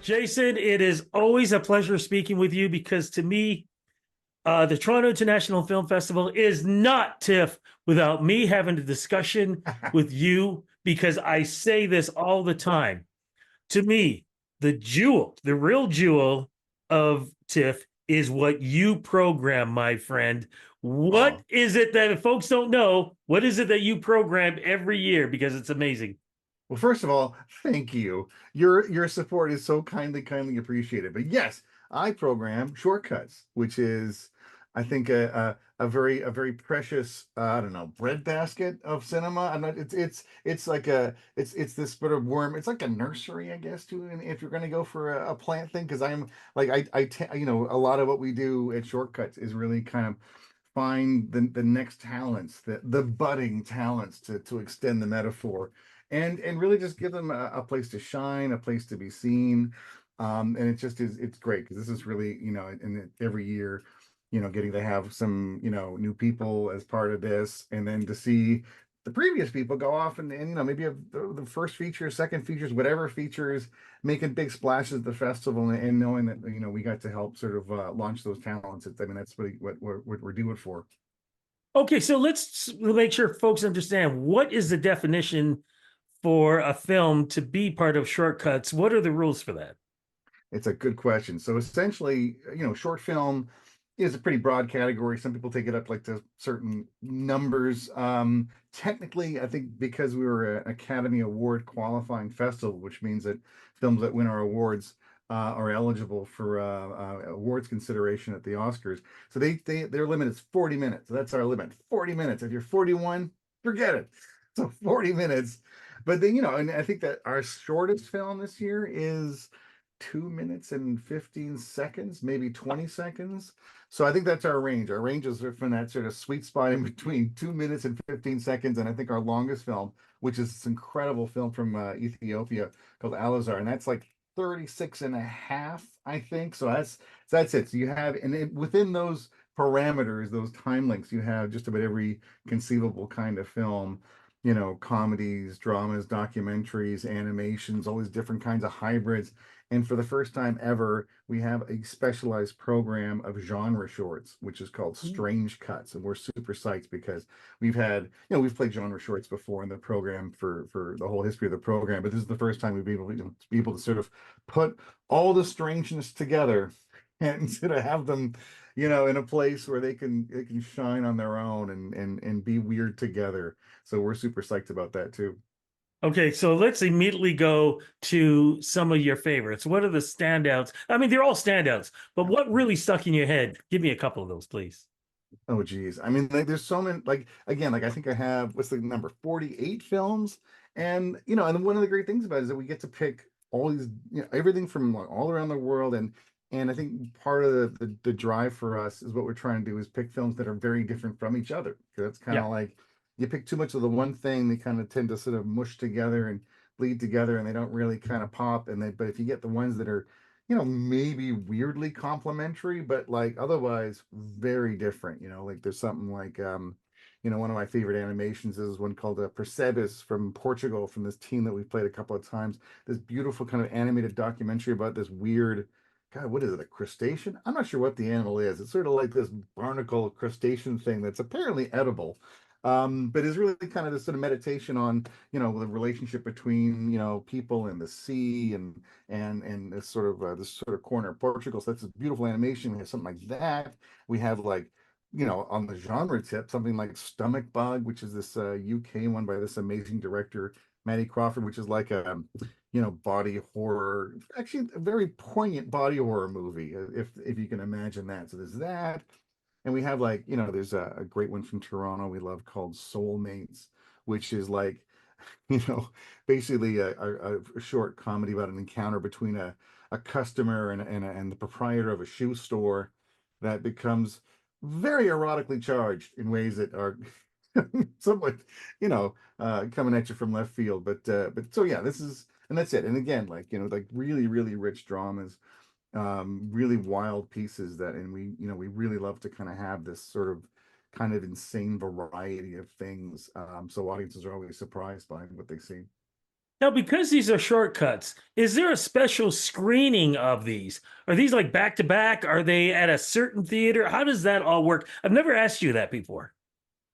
Jason, it is always a pleasure speaking with you because to me, the Toronto International Film Festival is not TIFF without me having a discussion with you because I say this all the time. To me, the jewel, the real jewel of TIFF is what you program, my friend. What Oh, is it that if folks don't know? What is it that you program every year? Because it's amazing. well, first of all, thank you. Your support is so kindly appreciated. But yes, I program Shortcuts, which is, I think, a very precious I don't know, breadbasket of cinema. I'm not. It's like it's this sort of worm. It's like a nursery, I guess, too. And if you're going to go for a plant thing, because I'm like a lot of what we do at Shortcuts is really kind of find the next talents, the budding talents to extend the metaphor and really just give them a place to shine, a place to be seen. And it just is it's great because this is really, and every year, getting to have some, new people as part of this, and then to see the previous people go off and maybe have the first features, second features, whatever features, making big splashes at the festival, and knowing that we got to help sort of launch those talents. I mean, that's really what we're doing for. Okay, so let's make sure folks understand what is the definition for a film to be part of Shortcuts. What are the rules for that? It's a good question. So essentially, short film is a pretty broad category. Some people take it up like to certain numbers. Technically, I think because we were an Academy Award qualifying festival, which means that films that win our awards are eligible for awards consideration at the Oscars. So their limit is 40 minutes. So that's our limit. 40 minutes. If you're 41, forget it. So 40 minutes. But then, and I think that our shortest film this year is 2 minutes and 15 seconds, maybe 20 seconds. So I think that's our range. Our range is from that sort of sweet spot in between 2 minutes and 15 seconds. And I think our longest film, which is this incredible film from Ethiopia called Alazar, and that's like 36 and a half, I think. So that's it. So you have, within those parameters, those time links, you have just about every conceivable kind of film, comedies, dramas, documentaries, animations, all these different kinds of hybrids. And for the first time ever, we have a specialized program of genre shorts, which is called Strange Cuts. And we're super psyched because we've played genre shorts before in the program for the whole history of the program, but this is the first time we've been able to be able to sort of put all the strangeness together and sort of have them, in a place where they can shine on their own and be weird together. So we're super psyched about that too. Okay, so let's immediately go to some of your favorites. What are the standouts? I mean, they're all standouts, but what really stuck in your head? Give me a couple of those, please. Oh geez. I mean, like, there's so many, like, again, like I think I have, what's the number, 48 films. And one of the great things about it is that we get to pick all these, everything from like, all around the world. And I think part of the drive for us is what we're trying to do is pick films that are very different from each other. Because that's kind Yeah. of like you pick too much of the one thing, they kind of tend to sort of mush together and bleed together, and they don't really kind of pop. But if you get the ones that are, maybe weirdly complementary, but like otherwise very different. Like there's something like, one of my favorite animations is one called Percebes from Portugal, from this team that we've played a couple of times. This beautiful kind of animated documentary about this weird, God, what is it, a crustacean? I'm not sure what the animal is. It's sort of like this barnacle crustacean thing that's apparently edible. But is really kind of this sort of meditation on, the relationship between, people and the sea and this sort of corner of Portugal. So that's a beautiful animation. We have something like that. We have like, on the genre tip, something like Stomach Bug, which is this UK one by this amazing director, Matty Crawford, which is like a body horror, actually a very poignant body horror movie, if you can imagine that. So there's that. And we have like, there's a great one from Toronto we love called Soulmates, which is like, you know, basically a short comedy about an encounter between a customer and the proprietor of a shoe store that becomes very erotically charged in ways that are somewhat, coming at you from left field. But so yeah, and that's it. And again, like, like really, really rich dramas, really wild pieces and we really love to kind of have this sort of kind of insane variety of things. So audiences are always surprised by what they see. Now, because these are shortcuts, is there a special screening of these? Are these like back to back? Are they at a certain theater? How does that all work? I've never asked you that before.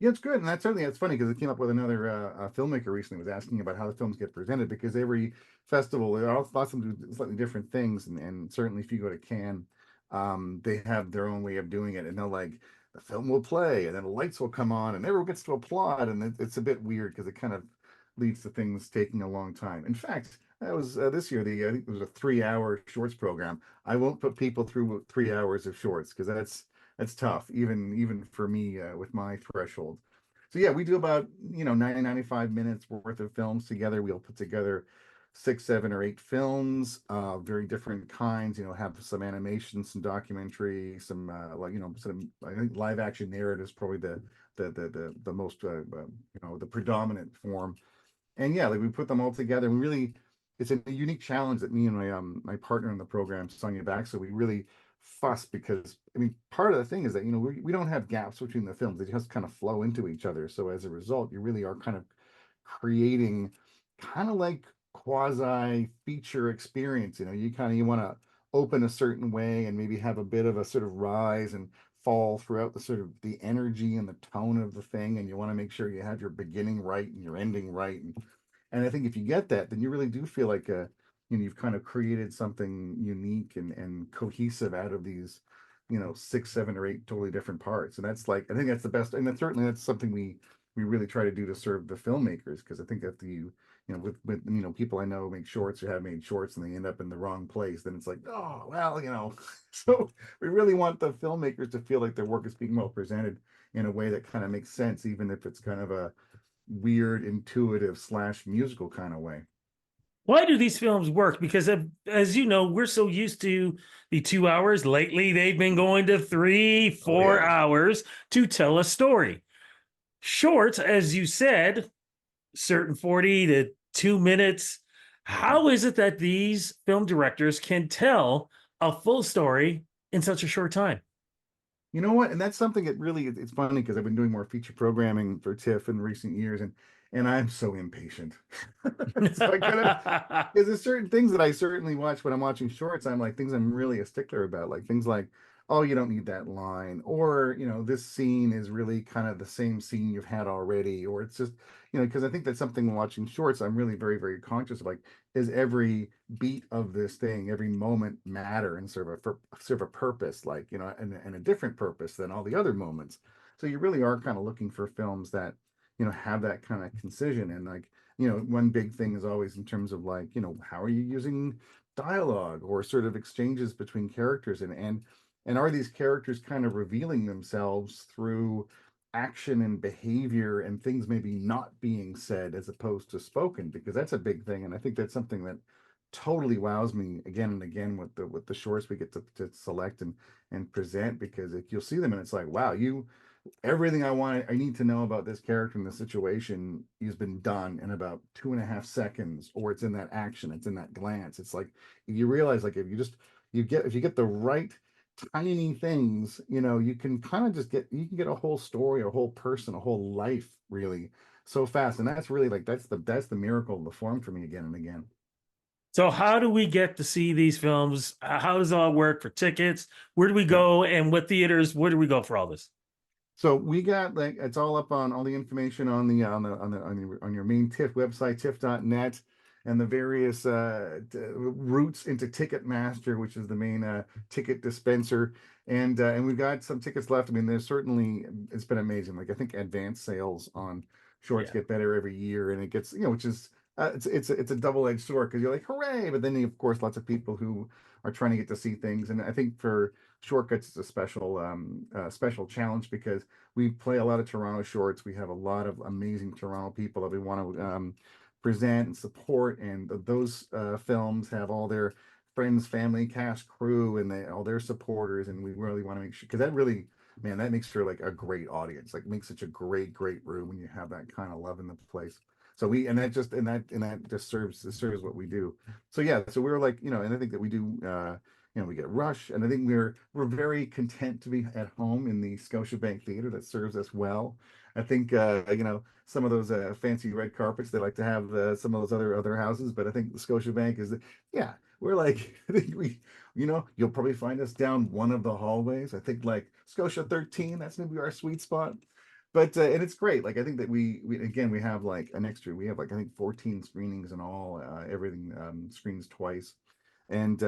Yeah, it's good, and that's certainly it's funny because it came up with another filmmaker recently was asking about how the films get presented because every festival there are lots of them do slightly different things, and certainly if you go to Cannes, they have their own way of doing it, and they'll like the film will play, and then the lights will come on, and everyone gets to applaud, and it's a bit weird because it kind of leads to things taking a long time. In fact, that was this year. The I think it was a 3 hour shorts program. I won't put people through 3 hours of shorts because that's tough, even for me with my threshold. So yeah, we do about 95 minutes worth of films together. We'll put together 6, 7, or 8 films, very different kinds. Have some animation, some documentary, some like some I think live action narrative is probably the most the predominant form. And yeah, like we put them all together. We really, it's a unique challenge that me and my partner in the program, Sonia Back, so we really fuss because I mean part of the thing is that we don't have gaps between the films. They just kind of flow into each other. So as a result, you really are kind of creating kind of like quasi feature experience. You want to open a certain way and maybe have a bit of a sort of rise and fall throughout the sort of the energy and the tone of the thing, and you want to make sure you have your beginning right and your ending right. And I think if you get that, then you really do feel like you've kind of created something unique and cohesive out of these 6, 7, or 8 totally different parts. And that's like I think that's the best, and that's something we really try to do to serve the filmmakers, because I think that with people I know make shorts or have made shorts and they end up in the wrong place, then it's like, oh well, so we really want the filmmakers to feel like their work is being well presented in a way that kind of makes sense, even if it's kind of a weird, intuitive slash musical kind of way. Why do these films work? Because as you know, we're so used to the 2 hours. Lately, they've been going to three, Oh four yeah. hours to tell a story. Shorts, as you said, certain 40 to 2 minutes. Yeah. How is it that these film directors can tell a full story in such a short time? You know what? And that's something that really it's funny because I've been doing more feature programming for TIFF in recent years, and I'm so impatient. So I kind of because there's certain things that I certainly watch when I'm watching shorts. I'm like things I'm really a stickler about, like things like, oh, you don't need that line, or this scene is really kind of the same scene you've had already, or it's just because I think that's something when watching shorts I'm really very very conscious of, like, is every beat of this thing, every moment matter and serve a purpose, like and a different purpose than all the other moments. So you really are kind of looking for films that have that kind of concision, and like one big thing is always in terms of like, how are you using dialogue or sort of exchanges between characters, and are these characters kind of revealing themselves through action and behavior and things maybe not being said as opposed to spoken, because that's a big thing. And I think that's something that totally wows me again and again with the shorts we get to select and present, because you'll see them and it's like, wow, everything I need to know about this character in the situation has been done in about 2.5 seconds, or it's in that action, it's in that glance. It's like you realize, like, if you get the right tiny things, you can kind of you can get a whole story, a whole person, a whole life really so fast. And that's really like that's the miracle of the form for me again and again. So, how do we get to see these films? How does it all work for tickets? Where do we Yeah. go? And what theaters? Where do we go for all this? So we got, like, it's all up on all the information on the on your main TIFF website, tiff.net, and the various routes into Ticketmaster, which is the main ticket dispenser. And we've got some tickets left. I mean, there's certainly, it's been amazing. Like, I think advance sales on shorts Yeah. get better every year, and it gets, which is it's a double-edged sword, because you're like, hooray, but then of course lots of people who are trying to get to see things. And I think for shortcuts it's a special challenge, because we play a lot of Toronto shorts. We have a lot of amazing Toronto people that we want to present and support, and those films have all their friends, family, cast, crew, and all their supporters, and we really want to make sure, because that really, man, that makes for like a great audience, like makes such a great room when you have that kind of love in the place. So that just serves what we do. So yeah, so we're like, and I think that we do we get Rush, and I think we're very content to be at home in the Scotiabank Theater. That serves us well. I think some of those fancy red carpets they like to have some of those other houses, but I think the Scotiabank is yeah, we're like I think you'll probably find us down one of the hallways. I think like Scotia 13, that's maybe our sweet spot. But and it's great. Like I think that we again we have like an extra. We have like I think 14 screenings in all. Everything screens twice, and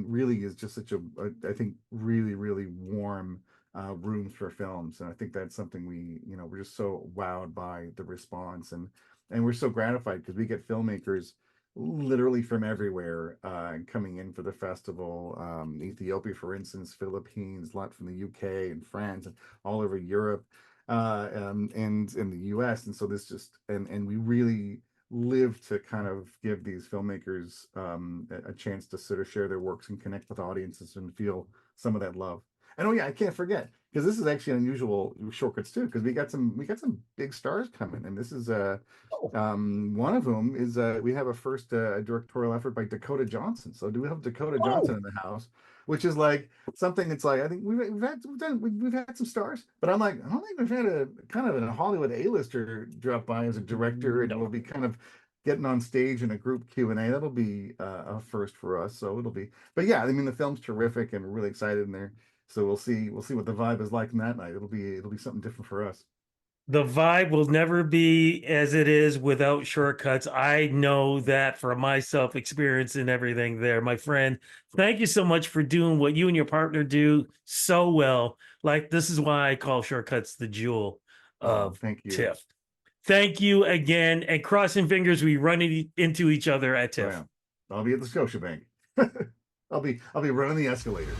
really is just such I think really warm rooms for films. And I think that's something we're just so wowed by the response, and we're so gratified because we get filmmakers literally from everywhere coming in for the festival. Ethiopia, for instance, Philippines, a lot from the UK and France, and all over Europe, and in the US. And so this just and we really live to kind of give these filmmakers a chance to sort of share their works and connect with audiences and feel some of that love. And oh yeah, I can't forget because this is actually unusual shortcuts too because we got some big stars coming, and this is one of whom is we have a first directorial effort by Dakota Johnson. So do we have Dakota Johnson in the house, which is like something that's like I think we've had some stars, but I'm like I don't think we've had a kind of a Hollywood A-lister drop by as a director, and we'll be kind of getting on stage in a group Q&A. That'll be a first for us. So it'll be, but yeah, I mean the film's terrific, and we're really excited in there. So we'll see what the vibe is like in that night. It'll be something different for us. The vibe will never be as it is without shortcuts. I know that from my self experience and everything there, my friend. Thank you so much for doing what you and your partner do so well. Like, this is why I call shortcuts the jewel Oh, of thank you. TIFF. Thank you again. And crossing fingers, we run into each other at Oh TIFF. yeah, I'll be at the Scotiabank. I'll be running the escalator.